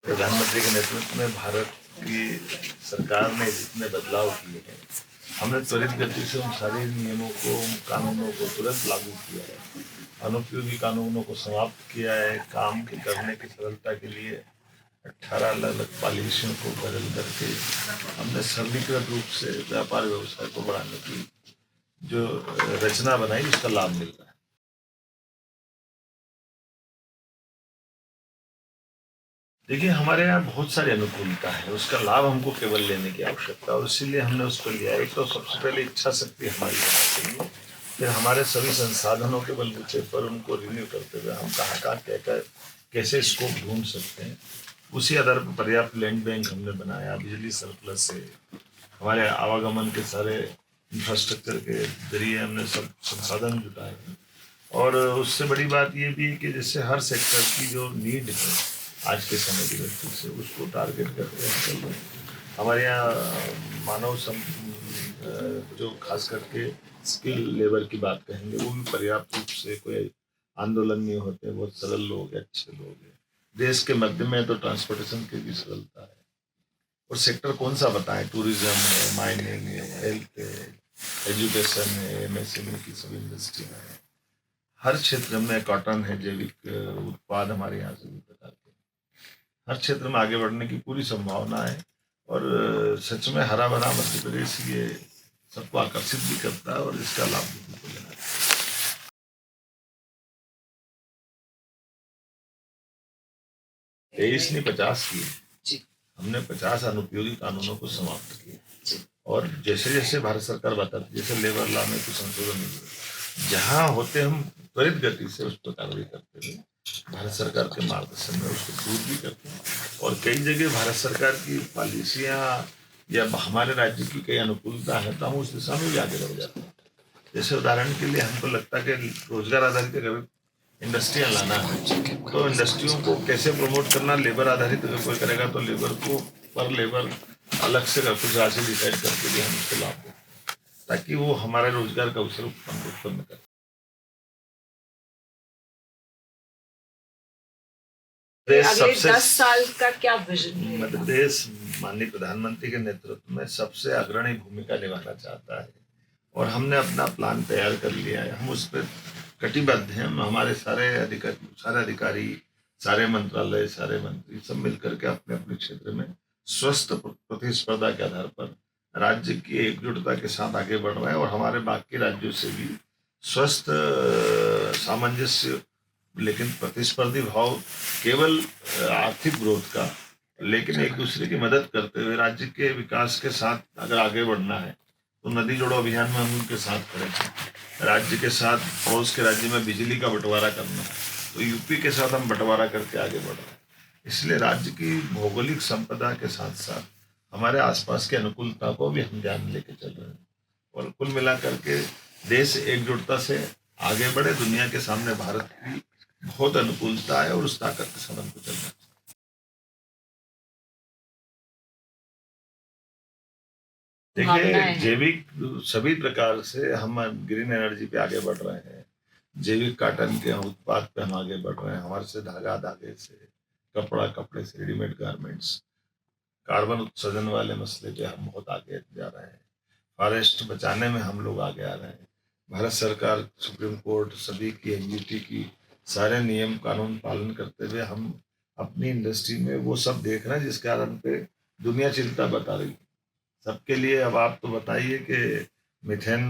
प्रधानमंत्री के नेतृत्व में भारत की सरकार ने जितने बदलाव किए हैं, हमने त्वरित गति से उन सारे नियमों को, कानूनों को तुरंत लागू किया है। अनुपयोगी कानूनों को समाप्त किया है। काम के करने की सरलता के लिए 18 अलग अलग पॉलिसियों को बदल करके हमने सरलीकृत रूप से व्यापार व्यवसाय को बढ़ाने की जो रचना बनाई, उसका लाभ मिल रहा है। देखिए, हमारे यहाँ बहुत सारी अनुकूलता है, उसका लाभ हमको केवल लेने की आवश्यकता है और इसीलिए हमने उसको लिया। एक तो सबसे पहले इच्छा शक्ति हमारी होनी चाहिए, फिर हमारे सभी संसाधनों के बलबूते पर उनको रिन्यू करते हुए हम कहाँ कहाँ क्या क्या कैसे स्कोप ढूंढ सकते हैं, उसी आधार पर पर्याप्त लैंड बैंक हमने बनाया। बिजली सरप्लस है, हमारे आवागमन के सारे इंफ्रास्ट्रक्चर के जरिए हमने सब संसाधन जुटाए हैं। और उससे बड़ी बात ये भी है कि जैसे हर सेक्टर की जो नीड है आज के समय की दृष्टि से, उसको टारगेट करके हम चल रहे हैं। हमारे यहाँ मानव जो खास करके स्किल लेबर की बात कहेंगे, वो भी पर्याप्त रूप से, कोई आंदोलन नहीं होते, बहुत सरल लोग हैं, अच्छे लोग हैं। देश के मध्य में तो ट्रांसपोर्टेशन की भी सरलता है। और सेक्टर कौन सा बताएं, टूरिज्म है, माइनिंग है, हेल्थ है, एजुकेशन है, एमएसएमई की सभी इंडस्ट्रियाँ हैं। हर क्षेत्र में कॉटन है, जैविक उत्पाद हमारे यहाँ से भी प्रकार के, हर क्षेत्र में आगे बढ़ने की पूरी संभावना है। और सच में हरा भरा मध्य प्रदेश ये सबको आकर्षित भी करता है और इसका लाभ भी हमको लेना चाहिए। 23 ने 50 किए, हमने 50 अनुपयोगी कानूनों को समाप्त किया। और जैसे जैसे भारत सरकार बताती, जैसे लेबर लॉ में कुछ संशोधन हुए, जहाँ होते हम त्वरित गति से उस पर कार्रवाई करते हुए भारत सरकार के मार्गदर्शन में उसको दूर भी करते हैं। और कई जगह भारत सरकार की पॉलिसियाँ या हमारे राज्य की कई अनुकूलता है तो हम उस दिशा में भी आगे बढ़ जाते हैं। जैसे उदाहरण के लिए हमको लगता है कि रोजगार आधारित अगर इंडस्ट्रियाँ लाना है तो इंडस्ट्रियों को कैसे प्रमोट करना, लेबर आधारित अगर कोई करेगा तो लेबर को पर लेबर अलग से कुछ राशि डिसाइड करके भी हम उसको लाभ दें, ताकि वो हमारे रोजगार का अवसर उत्पन्न करे। अगले 10 साल का क्या विजन है? मध्य प्रदेश माननीय प्रधानमंत्री के नेतृत्व में सबसे अग्रणी भूमिका निभाना चाहता है और हमने अपना प्लान तैयार कर लिया है। हम उस पर कटिबद्ध हैं। हमारे सारे अधिकारी, सारे मंत्रालय, सारे मंत्री सब मिलकर के अपने अपने क्षेत्र में स्वस्थ प्रतिस्पर्धा के आधार पर राज्य की एकजुटता के साथ आगे बढ़ रहे हैं और हमारे बाकी राज्यों से भी स्वस्थ सामंजस्य, लेकिन प्रतिस्पर्धी भाव केवल आर्थिक ग्रोथ का, लेकिन एक दूसरे की मदद करते हुए राज्य के विकास के साथ अगर आगे बढ़ना है तो नदी जोड़ो अभियान में हम उनके साथ खड़े हैं। राज्य के साथ पड़ोस के राज्य में बिजली का बंटवारा करना है तो यूपी के साथ हम बंटवारा करके आगे बढ़ रहे हैं। इसलिए राज्य की भौगोलिक संपदा के साथ साथ हमारे आसपास की अनुकूलता को भी हम ध्यान लेके चल रहे हैं और कुल मिलाकर के देश एकजुटता से आगे बढ़े। दुनिया के सामने भारत की बहुत अनुकूलता है और उस ताकत के साथ हमको चलना चाहिए। देखिए, जैविक सभी प्रकार से हम ग्रीन एनर्जी पे आगे बढ़ रहे हैं। जैविक कॉटन के उत्पाद पे हम आगे बढ़ रहे हैं। हमारे से धागे से कपड़ा, कपड़े से रेडीमेड गारमेंट्स, कार्बन उत्सर्जन वाले मसले पे हम बहुत आगे जा रहे हैं। फॉरेस्ट बचाने में हम लोग आगे आ रहे हैं। भारत सरकार, सुप्रीम कोर्ट, सभी की, एनजीटी की सारे नियम कानून पालन करते हुए हम अपनी इंडस्ट्री में वो सब देख रहे हैं जिस कारण पे दुनिया चिंता बता रही है सबके लिए। अब आप तो बताइए कि मीथेन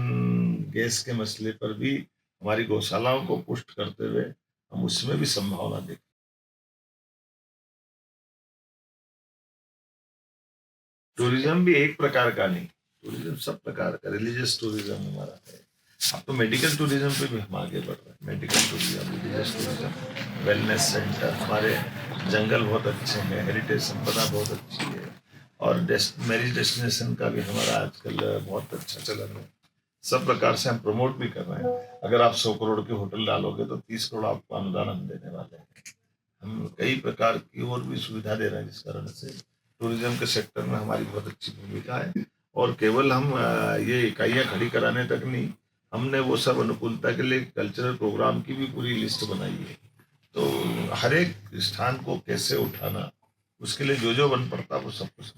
गैस के मसले पर भी हमारी गौशालाओं को पुष्ट करते हुए हम उसमें भी संभावना देखें। टूरिज्म भी एक प्रकार का नहीं, टूरिज्म सब प्रकार का, रिलीजियस टूरिज्म हमारा है। अब तो मेडिकल टूरिज्म पे भी हम आगे बढ़ रहे हैं। Medical tourism, religious tourism, wellness centre, हमारे जंगल बहुत अच्छे हैं, हेरिटेज संपदा बहुत अच्छी है और मैरिज डेस्टिनेशन का भी हमारा आजकल बहुत अच्छा चलन है। सब प्रकार से हम प्रमोट भी कर रहे हैं। अगर आप 100 करोड़ के होटल डालोगे तो 30 करोड़ आपको अनुदान हम देने वाले हैं। हम कई प्रकार की और भी सुविधा दे रहे हैं जिस कारण से टूरिज्म के सेक्टर में हमारी बहुत अच्छी भूमिका है। और केवल हम ये इकाइयाँ खड़ी कराने तक नहीं, हमने वो सब अनुकूलता के लिए कल्चरल प्रोग्राम की भी पूरी लिस्ट बनाई है। तो हर एक स्थान को कैसे उठाना, उसके लिए जो बन पड़ता वो सब कुछ